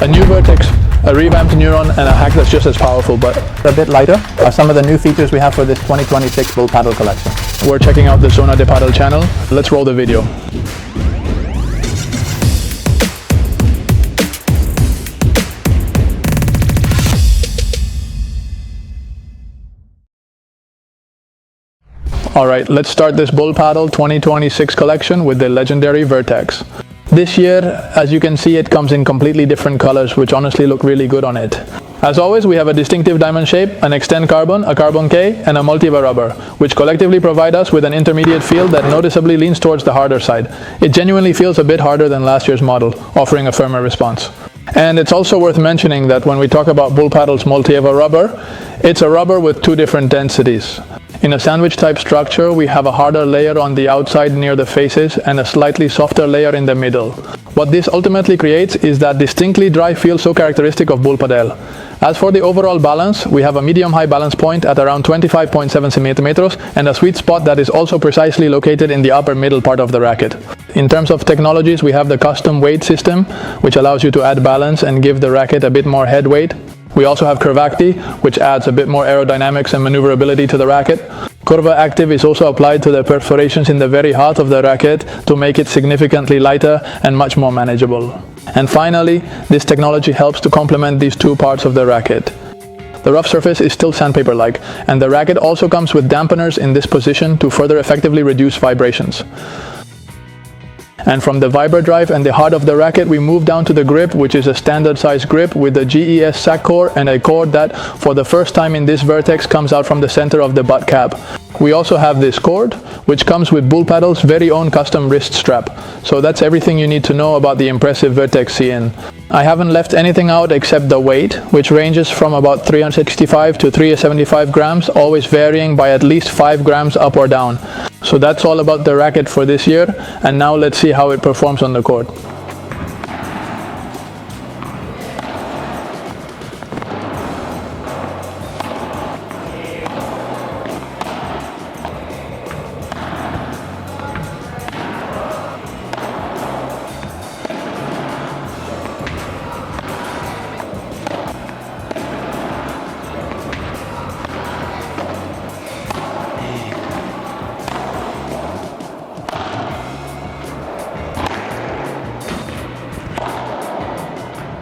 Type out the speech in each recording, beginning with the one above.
A new Vertex, a revamped Neuron, and a hack that's just as powerful but A bit lighter are some of the new features we have for this 2026 Bullpadel collection. we're checking out the Zona de Padel channel. Let's roll the video. Alright, let's start this Bullpadel 2026 collection with the legendary Vertex. This year, as you can see, it comes in completely different colors, which honestly look really good on it. As always, we have a distinctive diamond shape, an extend carbon, a carbon K, and a multiva rubber, which collectively provide us with an intermediate feel that noticeably leans towards the harder side. It genuinely feels a bit harder than last year's model, offering a firmer response. And it's also worth mentioning that when we talk about Bullpadel's multiva rubber, it's a rubber with two different densities. In a sandwich type structure, we have a harder layer on the outside near the faces and a slightly softer layer in the middle. What this ultimately creates is that distinctly dry feel so characteristic of Bullpadel. As for the overall balance, we have a medium-high balance point at around 25.7 centimeters and a sweet spot that is also precisely located in the upper middle part of the racket. In terms of technologies, we have the custom weight system, which allows you to add balance and give the racket a bit more head weight. We also have Curve Active, which adds a bit more aerodynamics and maneuverability to the racket. Curva Active is also applied to the perforations in the very heart of the racket to make it significantly lighter and much more manageable. And finally, this technology helps to complement these two parts of the racket. The rough surface is still sandpaper-like, and the racket also comes with dampeners in this position to further effectively reduce vibrations. And from the vibra drive and the heart of the racket, we move down to the grip, which is a standard size grip with a GES sack core and a cord that, for the first time in this Vertex, comes out from the center of the butt cap. We also have this cord, which comes with Bullpadel's very own custom wrist strap. So that's everything you need to know about the impressive Vertex CN. I haven't left anything out except the weight, which ranges from about 365 to 375 grams, always varying by at least 5 grams up or down. So that's all about the racket for this year, and now let's see how it performs on the court.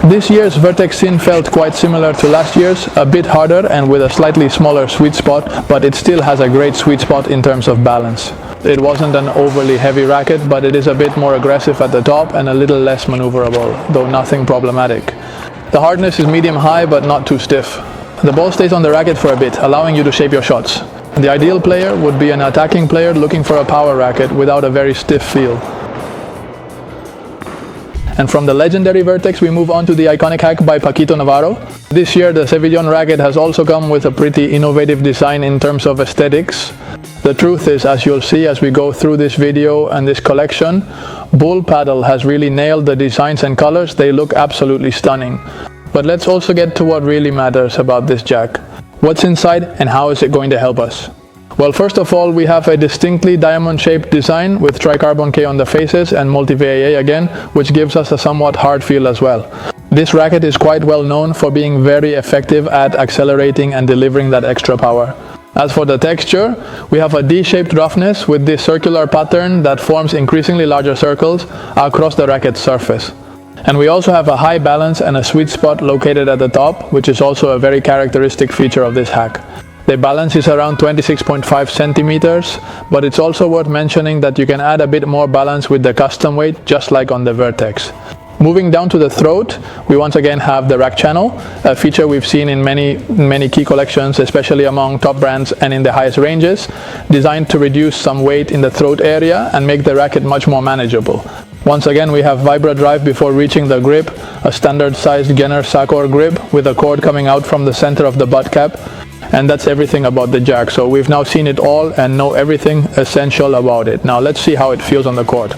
This year's Vertex Sin felt quite similar to last year's, a bit harder and with a slightly smaller sweet spot, but it still has a great sweet spot in terms of balance. It wasn't an overly heavy racket, but it is a bit more aggressive at the top and a little less maneuverable, though nothing problematic. The hardness is medium-high but not too stiff. The ball stays on the racket for a bit, allowing you to shape your shots. The ideal player would be an attacking player looking for a power racket without a very stiff feel. And from the legendary Vertex, we move on to the iconic hack by Paquito Navarro. This year, the Sevillon racket has also come with a pretty innovative design in terms of aesthetics. The truth is, as you'll see as we go through this video and this collection, Bullpadel has really nailed the designs and colors. They look absolutely stunning. But let's also get to what really matters about this jack. What's inside and how is it going to help us? Well, first of all, we have a distinctly diamond-shaped design with tricarbon K on the faces and multi-VAA again, which gives us a somewhat hard feel as well. This racket is quite well known for being very effective at accelerating and delivering that extra power. As for the texture, we have a D-shaped roughness with this circular pattern that forms increasingly larger circles across the racket's surface. And we also have a high balance and a sweet spot located at the top, which is also a very characteristic feature of this hack. The balance is around 26.5 centimeters, but it's also worth mentioning that you can add a bit more balance with the custom weight, just like on the Vertex. Moving down to the throat, we once again have the rack channel, a feature we've seen in many key collections, especially among top brands and in the highest ranges, designed to reduce some weight in the throat area and make the racket much more manageable. Once again, we have vibra drive before reaching the grip, a standard sized Genner Sakor grip with a cord coming out from the center of the butt cap. And that's everything about the jack. So we've now seen it all and know everything essential about it. Now let's see how it feels on the court.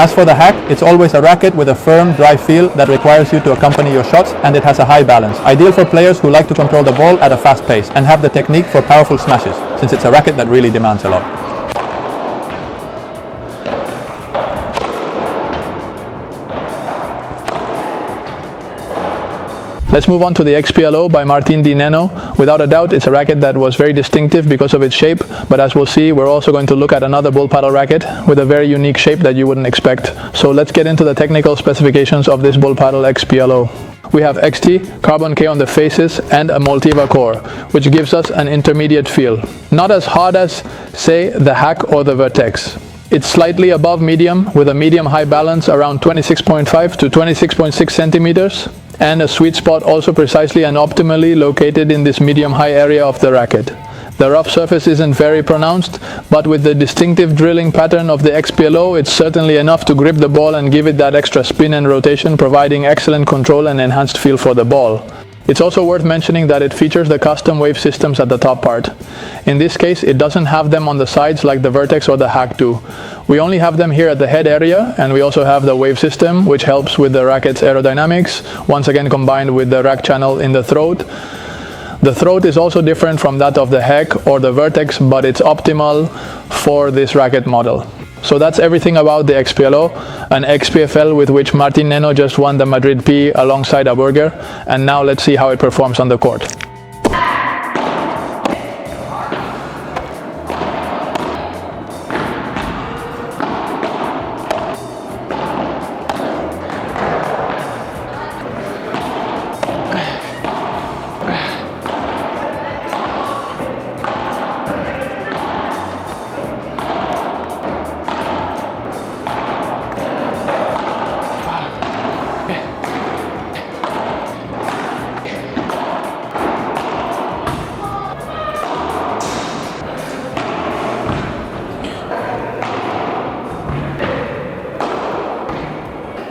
As for the Hack, it's always a racket with a firm, dry feel that requires you to accompany your shots, and it has a high balance. Ideal for players who like to control the ball at a fast pace and have the technique for powerful smashes, since it's a racket that really demands a lot. Let's move on to the Xplo by Martin Di Neno. Without a doubt, it's a racket that was very distinctive because of its shape, but as we'll see, we're also going to look at another Bullpadel racket with a very unique shape that you wouldn't expect. So let's get into the technical specifications of this Bullpadel Xplo. We have XT, carbon K on the faces, and a Multiva core, which gives us an intermediate feel. Not as hard as, say, the Hack or the Vertex. It's slightly above medium, with a medium-high balance around 26.5 to 26.6 centimeters, and a sweet spot also precisely and optimally located in this medium-high area of the racket. The rough surface isn't very pronounced, but with the distinctive drilling pattern of the Xplo, it's certainly enough to grip the ball and give it that extra spin and rotation, providing excellent control and enhanced feel for the ball. It's also worth mentioning that it features the custom wave systems at the top part. In this case, it doesn't have them on the sides like the Vertex or the Hack do. We only have them here at the head area, and we also have the wave system, which helps with the racket's aerodynamics, once again combined with the rack channel in the throat. The throat is also different from that of the Hack or the Vertex, but it's optimal for this racket model. So that's everything about the Xplo, an XPFL with which Martin Neno just won the Madrid P alongside a burger, and now let's see how it performs on the court.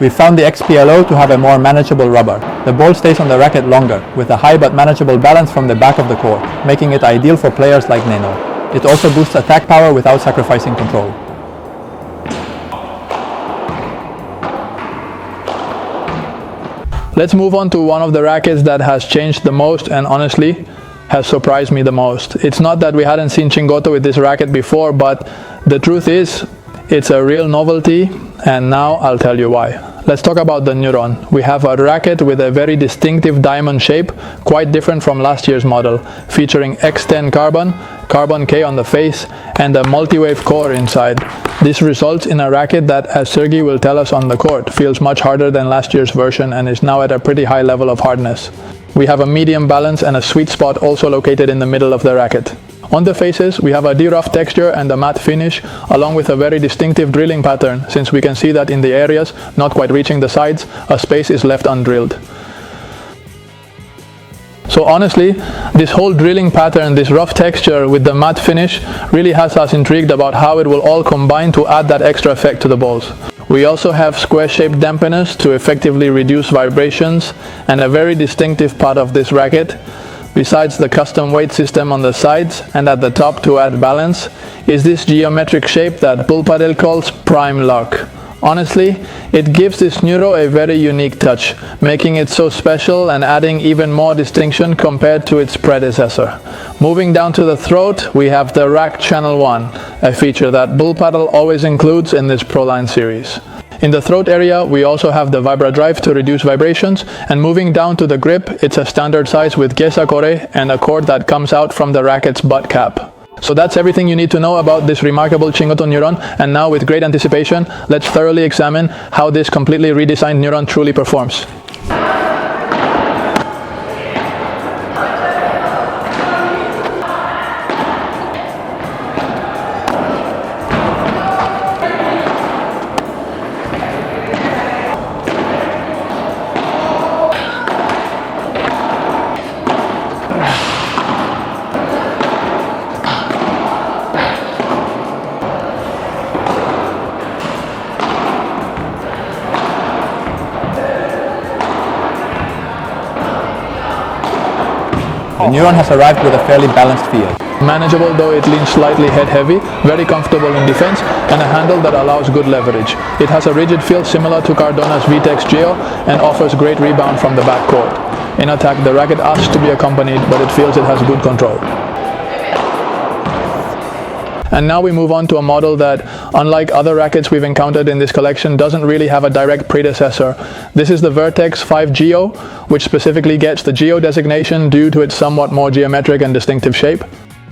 We found the Xplo to have a more manageable rubber. The ball stays on the racket longer, with a high but manageable balance from the back of the court, making it ideal for players like Neno. It also boosts attack power without sacrificing control. Let's move on to one of the rackets that has changed the most and honestly has surprised me the most. It's not that we hadn't seen Chingoto with this racket before, but the truth is, it's a real novelty, and now I'll tell you why. Let's talk about the Neuron. We have a racket with a very distinctive diamond shape, quite different from last year's model, featuring X10 carbon, carbon K on the face, and a multi-wave core inside. This results in a racket that, as Sergey will tell us on the court, feels much harder than last year's version and is now at a pretty high level of hardness. We have a medium balance and a sweet spot also located in the middle of the racket. On the faces, we have a de-rough texture and a matte finish, along with a very distinctive drilling pattern, since we can see that in the areas not quite reaching the sides, a space is left undrilled. So honestly, this whole drilling pattern, this rough texture with the matte finish, really has us intrigued about how it will all combine to add that extra effect to the balls. We also have square-shaped dampeners to effectively reduce vibrations, and a very distinctive part of this racket, besides the custom weight system on the sides and at the top to add balance, is this geometric shape that Bullpadel calls prime lock. Honestly, it gives this Neuro a very unique touch, making it so special and adding even more distinction compared to its predecessor. Moving down to the throat, we have the Rack Channel 1, a feature that Bullpadel always includes in this Proline series. In the throat area, we also have the Vibra Drive to reduce vibrations, and moving down to the grip, it's a standard size with Gesa Core and a cord that comes out from the racket's butt cap. So that's everything you need to know about this remarkable Chingoto Neuron, and now with great anticipation, let's thoroughly examine how this completely redesigned Neuron truly performs. The Neuron has arrived with a fairly balanced feel. Manageable though it leans slightly head heavy, very comfortable in defense, and a handle that allows good leverage. It has a rigid feel similar to Cardona's Vertex Geo and offers great rebound from the backcourt. In attack, the racket asks to be accompanied, but it feels it has good control. And now we move on to a model that, unlike other rackets we've encountered in this collection, doesn't really have a direct predecessor. This is the Vertex 5 Geo, which specifically gets the Geo designation due to its somewhat more geometric and distinctive shape.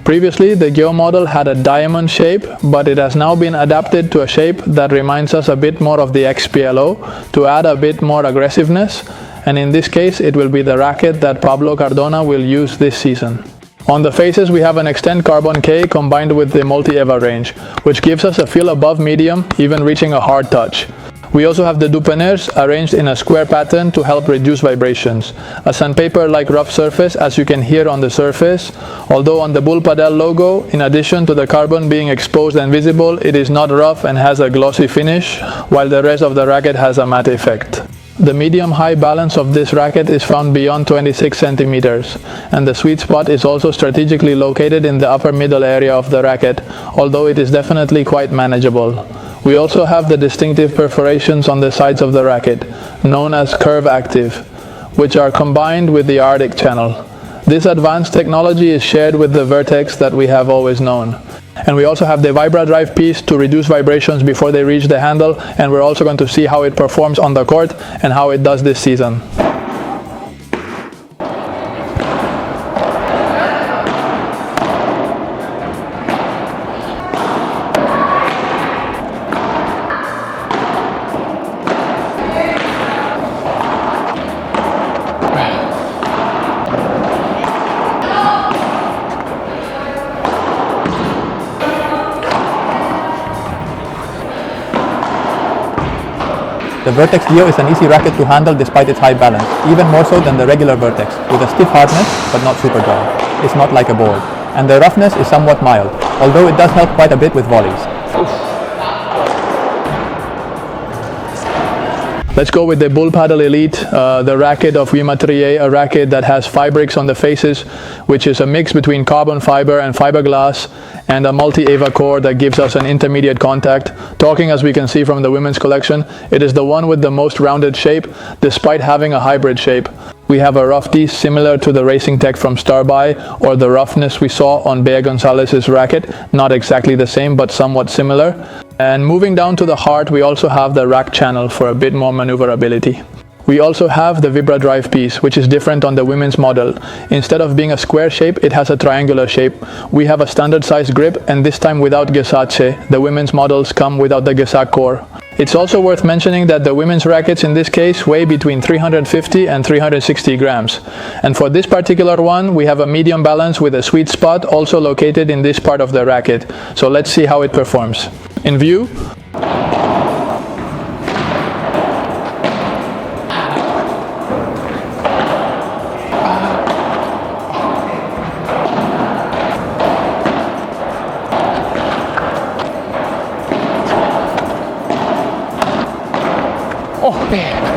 Previously, the Geo model had a diamond shape, but it has now been adapted to a shape that reminds us a bit more of the Xplo to add a bit more aggressiveness, and in this case it will be the racket that Pablo Cardona will use this season. On the faces we have an Extend Carbon K combined with the Multi-Eva range, which gives us a feel above medium, even reaching a hard touch. We also have the Dupeners arranged in a square pattern to help reduce vibrations. A sandpaper-like rough surface, as you can hear on the surface, although on the Bullpadel logo, in addition to the carbon being exposed and visible, it is not rough and has a glossy finish, while the rest of the racket has a matte effect. The medium-high balance of this racket is found beyond 26 centimeters, and the sweet spot is also strategically located in the upper middle area of the racket, although it is definitely quite manageable. We also have the distinctive perforations on the sides of the racket, known as curve active, which are combined with the Arctic channel. This advanced technology is shared with the Vertex that we have always known. And we also have the Vibra Drive piece to reduce vibrations before they reach the handle, and we're also going to see how it performs on the court and how it does this season. The Vertex Geo is an easy racket to handle despite its high balance, even more so than the regular Vertex, with a stiff hardness but not super dry. It's not like a board. And the roughness is somewhat mild, although it does help quite a bit with volleys. Let's go with the Bullpadel Elite, the racket of Wimatrier, a racket that has Fibrix on the faces, which is a mix between carbon fiber and fiberglass, and a multi-Eva core that gives us an intermediate contact. Talking as we can see from the women's collection, it is the one with the most rounded shape, despite having a hybrid shape. We have a rough D similar to the Racing Tech from Starby, or the roughness we saw on Bea Gonzalez's racket, not exactly the same but somewhat similar. And moving down to the heart, we also have the rack channel for a bit more maneuverability. We also have the Vibra Drive piece, which is different on the women's model. Instead of being a square shape, it has a triangular shape. We have a standard size grip, and this time without Gesace. The women's models come without the Gesac core. It's also worth mentioning that the women's rackets in this case weigh between 350 and 360 grams. And for this particular one, we have a medium balance with a sweet spot also located in this part of the racket. So let's see how it performs. In view. Oh, man.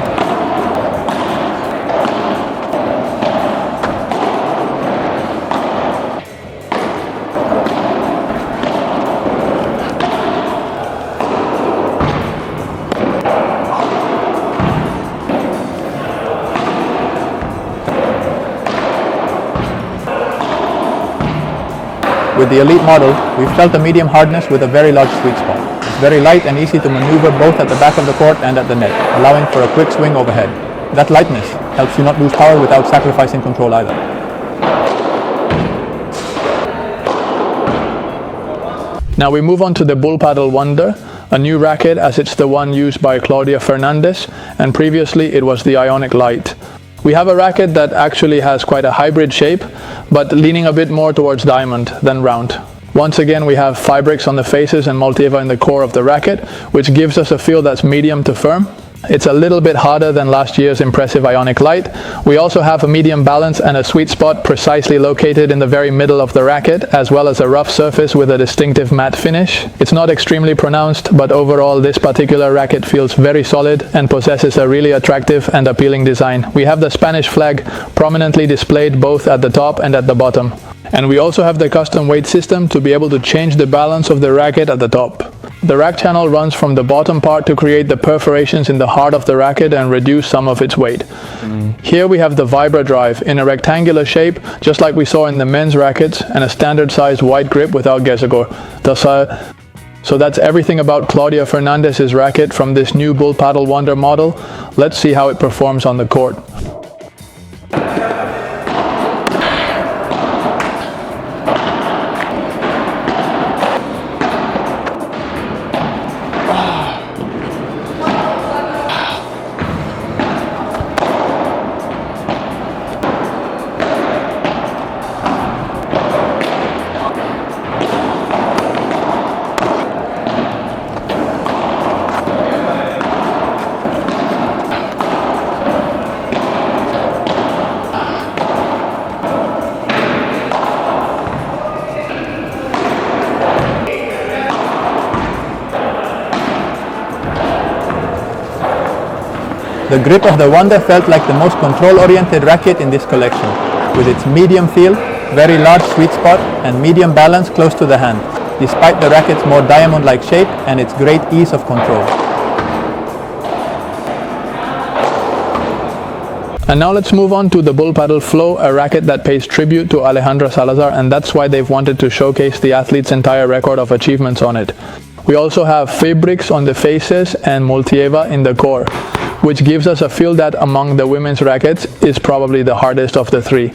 With the Elite model, we felt a medium hardness with a very large sweet spot. It's very light and easy to maneuver both at the back of the court and at the net, allowing for a quick swing overhead. That lightness helps you not lose power without sacrificing control either. Now we move on to the Bullpadel Wonder, a new racket as it's the one used by Claudia Fernandez, and previously it was the Ionic Lite. We have a racket that actually has quite a hybrid shape, but leaning a bit more towards diamond than round. Once again, we have Fibrix on the faces and Multi-Eva in the core of the racket, which gives us a feel that's medium to firm. It's a little bit harder than last year's impressive Ionic Lite. We also have a medium balance and a sweet spot precisely located in the very middle of the racket, as well as a rough surface with a distinctive matte finish. It's not extremely pronounced, but overall this particular racket feels very solid and possesses a really attractive and appealing design. We have the Spanish flag prominently displayed both at the top and at the bottom. And we also have the custom weight system to be able to change the balance of the racket at the top. The rack channel runs from the bottom part to create the perforations in the heart of the racket and reduce some of its weight. Here we have the Vibra drive in a rectangular shape, just like we saw in the men's rackets, and a standard sized wide grip without Gesagor. So that's everything about Claudia Fernandez's racket from this new Bullpadel Wonder model. Let's see how it performs on the court. The grip of the Wonder felt like the most control-oriented racket in this collection, with its medium feel, very large sweet spot, and medium balance close to the hand, despite the racket's more diamond-like shape and its great ease of control. And now let's move on to the Bullpadel Xplo, a racket that pays tribute to Alejandra Salazar, and that's why they've wanted to showcase the athlete's entire record of achievements on it. We also have fabrics on the faces and Multieva in the core, which gives us a feel that among the women's rackets is probably the hardest of the three.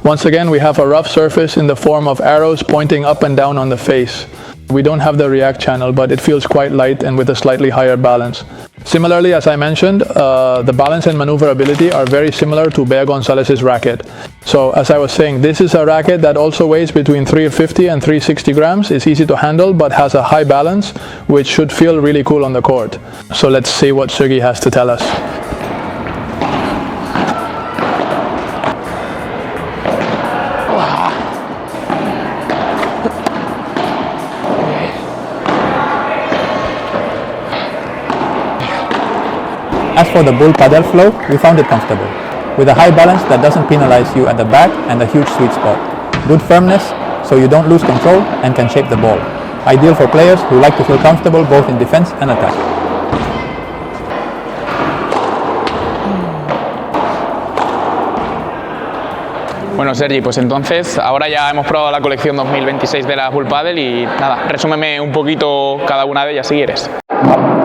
Once again, we have a rough surface in the form of arrows pointing up and down on the face. We don't have the React channel, but it feels quite light and with a slightly higher balance. Similarly, as I mentioned, the balance and maneuverability are very similar to Bea Gonzalez's racket. So as I was saying, this is a racket that also weighs between 350 and 360 grams. It's easy to handle, but has a high balance, which should feel really cool on the court. So let's see what Sergey has to tell us. As for the Bullpadel Xplo, we found it comfortable, with a high balance that doesn't penalize you at the back and a huge sweet spot. Good firmness, so you don't lose control and can shape the ball. Ideal for players who like to feel comfortable both in defense and attack. Bueno, Sergi, pues entonces ahora ya hemos probado la colección 2026 de la Bullpadel y nada, resúmeme un poquito cada una de ellas si quieres.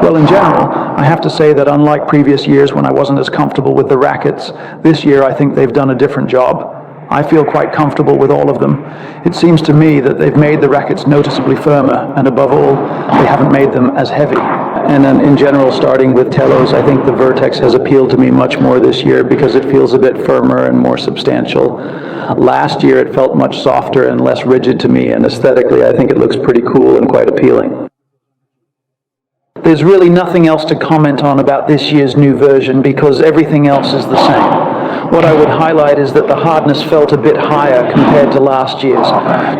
Well, in general, I have to say that unlike previous years when I wasn't as comfortable with the rackets, this year I think they've done a different job. I feel quite comfortable with all of them. It seems to me that they've made the rackets noticeably firmer, and above all, they haven't made them as heavy. And then in general, starting with Telos, I think the Vertex has appealed to me much more this year because it feels a bit firmer and more substantial. Last year it felt much softer and less rigid to me, and aesthetically I think it looks pretty cool and quite appealing. There's really nothing else to comment on about this year's new version because everything else is the same. What I would highlight is that the hardness felt a bit higher compared to last year's.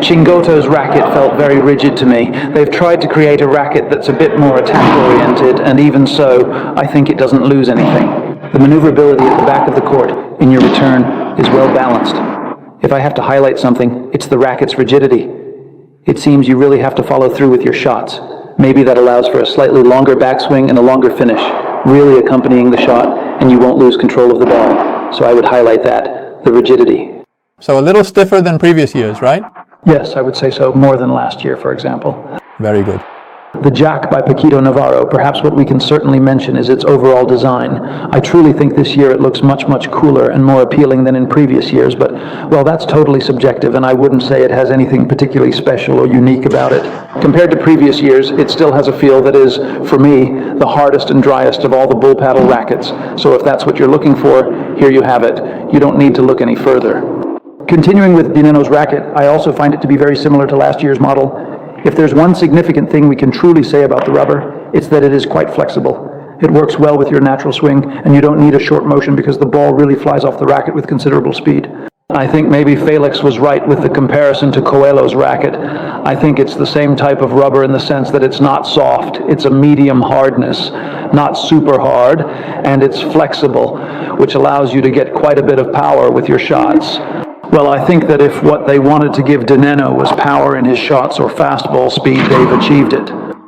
Chingoto's racket felt very rigid to me. They've tried to create a racket that's a bit more attack-oriented, and even so, I think it doesn't lose anything. The maneuverability at the back of the court in your return is well balanced. If I have to highlight something, it's the racket's rigidity. It seems you really have to follow through with your shots. Maybe that allows for a slightly longer backswing and a longer finish, really accompanying the shot, and you won't lose control of the ball. So I would highlight that, the rigidity. So a little stiffer than previous years, right? Yes, I would say so, more than last year, for example. Very good. The Jack by Paquito Navarro, perhaps what we can certainly mention is its overall design. I truly think this year it looks much, much cooler and more appealing than in previous years, but, well, that's totally subjective, and I wouldn't say it has anything particularly special or unique about it. Compared to previous years, it still has a feel that is, for me, the hardest and driest of all the Bullpadel rackets. So if that's what you're looking for, here you have it. You don't need to look any further. Continuing with Dineno's racket, I also find it to be very similar to last year's model. If there's one significant thing we can truly say about the rubber, it's that it is quite flexible. It works well with your natural swing, and you don't need a short motion because the ball really flies off the racket with considerable speed. I think maybe Felix was right with the comparison to Coelho's racket. I think it's the same type of rubber in the sense that it's not soft, it's a medium hardness, not super hard, and it's flexible, which allows you to get quite a bit of power with your shots. Well, I think that if what they wanted to give Dineno was power in his shots or fastball speed, they've achieved it.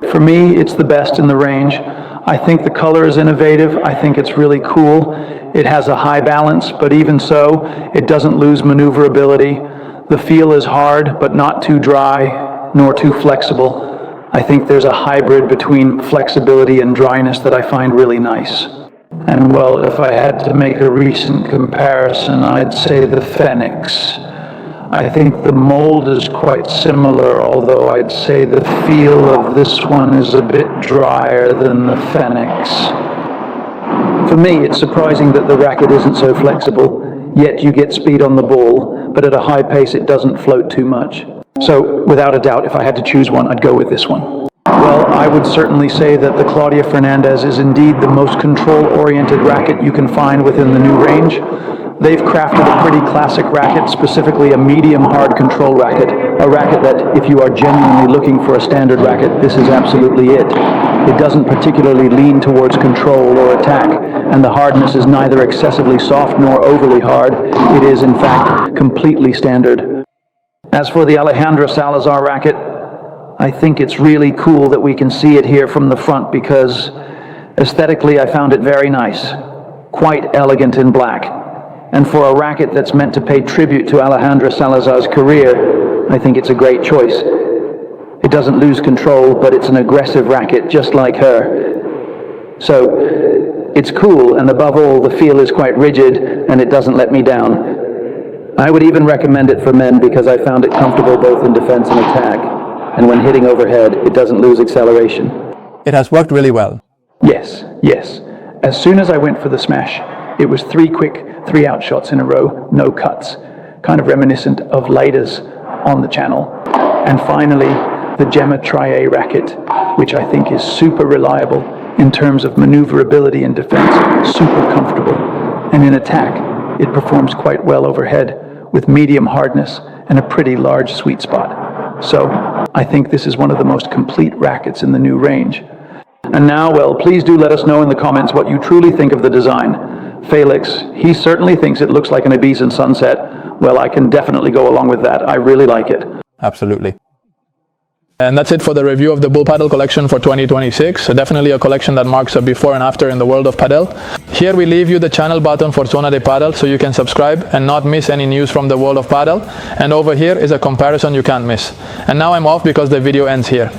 For me, it's the best in the range. I think the color is innovative. I think it's really cool. It has a high balance, but even so, it doesn't lose maneuverability. The feel is hard, but not too dry, nor too flexible. I think there's a hybrid between flexibility and dryness that I find really nice. And well, if I had to make a recent comparison, I'd say the Phoenix. I think the mold is quite similar, although I'd say the feel of this one is a bit drier than the Phoenix. For me, it's surprising that the racket isn't so flexible, yet you get speed on the ball, but at a high pace it doesn't float too much. So, without a doubt, if I had to choose one, I'd go with this one. Well, I would certainly say that the Claudia Fernandez is indeed the most control-oriented racket you can find within the new range. They've crafted a pretty classic racket, specifically a medium-hard control racket, a racket that, if you are genuinely looking for a standard racket, this is absolutely it. It doesn't particularly lean towards control or attack, and the hardness is neither excessively soft nor overly hard. It is, in fact, completely standard. As for the Alejandra Salazar racket, I think it's really cool that we can see it here from the front because aesthetically I found it very nice, quite elegant in black. And for a racket that's meant to pay tribute to Alejandra Salazar's career, I think it's a great choice. It doesn't lose control, but it's an aggressive racket just like her. So it's cool, and above all the feel is quite rigid and it doesn't let me down. I would even recommend it for men because I found it comfortable both in defense and attack. And when hitting overhead, it doesn't lose acceleration. It has worked really well. Yes. As soon as I went for the smash, it was 3 quick 3-out shots in a row, no cuts, kind of reminiscent of Lada's on the channel. And finally, the Gemma Tri-A racket, which I think is super reliable in terms of maneuverability and defense, super comfortable. And in attack, it performs quite well overhead with medium hardness and a pretty large sweet spot. So, I think this is one of the most complete rackets in the new range. And now, well, please do let us know in the comments what you truly think of the design. Felix, he certainly thinks it looks like an Ibiza Sunset. Well, I can definitely go along with that. I really like it. Absolutely. And that's it for the review of the Bullpadel collection for 2026. So definitely a collection that marks a before and after in the world of padel. Here we leave you the channel button for Zona de Padel so you can subscribe and not miss any news from the world of padel. And over here is a comparison you can't miss. And now I'm off because the video ends here.